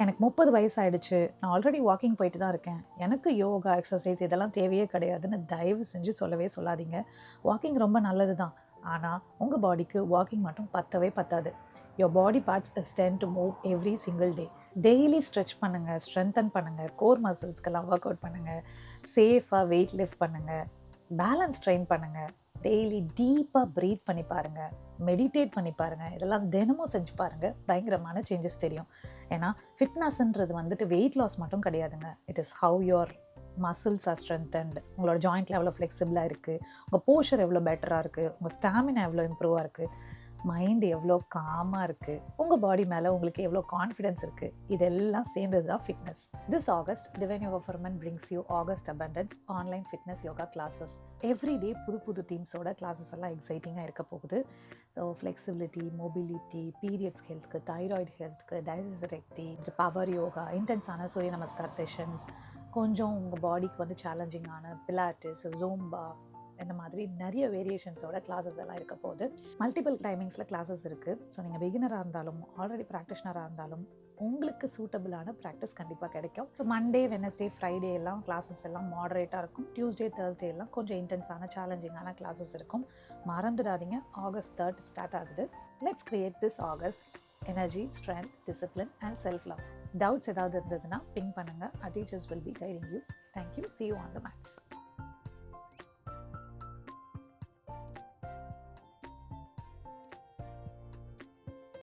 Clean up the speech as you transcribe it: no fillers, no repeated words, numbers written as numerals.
எனக்கு 30 வயசு ஆயிடுச்சு, நான் ஆல்ரெடி வாக்கிங் போயிட்டு தான் இருக்கேன், எனக்கு யோகா, எக்ஸசைஸ் இதெல்லாம் தேவையே கிடையாதுன்னு தயவு செஞ்சு சொல்லவே சொல்லாதீங்க. வாக்கிங் ரொம்ப நல்லது தான். ஆனால் உங்கள் பாடிக்கு வாக்கிங் மட்டும் பத்தவே பத்தாது. Your body parts is ten to move every single day. Daily stretch பண்ணுங்கள், ஸ்ட்ரென்தன் பண்ணுங்கள், கோர் மசில்ஸ்க்கெல்லாம் ஒர்க் அவுட் பண்ணுங்கள், சேஃபாக வெயிட் லிஃப்ட் பண்ணுங்கள், பேலன்ஸ் ட்ரெயின் பண்ணுங்கள், டெய்லி டீப்பாக ப்ரீத் பண்ணி பாருங்கள், மெடிடேட் பண்ணி பாருங்கள். இதெல்லாம் தினமும் செஞ்சு பாருங்கள், பயங்கரமான சேஞ்சஸ் தெரியும். ஏன்னா ஃபிட்னஸ்ன்றது வந்துட்டு வெயிட் லாஸ் மட்டும் கிடையாதுங்க. It is how your muscles R strengthened, உங்களோட ஜாயிண்ட்டில் எவ்வளோ ஃப்ளெக்சிபிளாக இருக்குது, உங்கள் போஸ்டர் எவ்வளோ பெட்டராக இருக்குது, உங்கள் ஸ்டாமினா எவ்வளோ இம்ப்ரூவாக இருக்குது, மைண்டு எவ்வளோ காமாக இருக்குது, உங்கள் பாடி மேலே உங்களுக்கு எவ்வளோ கான்ஃபிடென்ஸ் இருக்குது, இதெல்லாம் சேர்ந்தது தான் fitness. This August divine yoga for men brings you August abundance online fitness yoga classes. Every day புது புது தீம்ஸோட கிளாஸஸ் எல்லாம் எக்ஸைட்டிங்காக இருக்க போகுது. ஸோ ஃப்ளெக்சிபிலிட்டி, மொபிலிட்டி, பீரியட்ஸ் ஹெல்த்துக்கு, தைராய்டு ஹெல்த்துக்கு, டைஜஸ்டிவிட்டி, பவர் யோகா, இன்டென்ஸான சூரிய நமஸ்கார் செஷன்ஸ், கொஞ்சம் உங்கள் பாடிக்கு வந்து சேலஞ்சிங்கான பிலாட்டிஸ், ஜூம்பா, இந்த மாதிரி நிறைய வேரியேஷன்ஸோட கிளாஸஸ் எல்லாம் இருக்க போகுது. மல்டிபிள் டைமிங்ஸில் கிளாஸஸ் இருக்குது. ஸோ நீங்கள் பிகினராக இருந்தாலும் ஆல்ரெடி ப்ராக்டிஷனராக இருந்தாலும் உங்களுக்கு சூட்டபிளான ப்ராக்டிஸ் கண்டிப்பாக கிடைக்கும். ஸோ மண்டே, வெனஸ்டே, ஃப்ரைடே எல்லாம் கிளாஸஸ் எல்லாம் மாடரேட்டாக இருக்கும். டியூஸ்டே, தேர்ஸ்டே எல்லாம் கொஞ்சம் இன்டென்ஸான சேலஞ்சிங்கான கிளாஸஸ் இருக்கும். மறந்துடாதீங்க, ஆகஸ்ட் 3 ஸ்டார்ட் ஆகுது. Let's create this August energy, strength, discipline and self love. Doubts ஏதாவது இருந்ததுன்னா பிங் பண்ணுங்கள். Our teachers will be guiding you. Thank you. See you on the mats.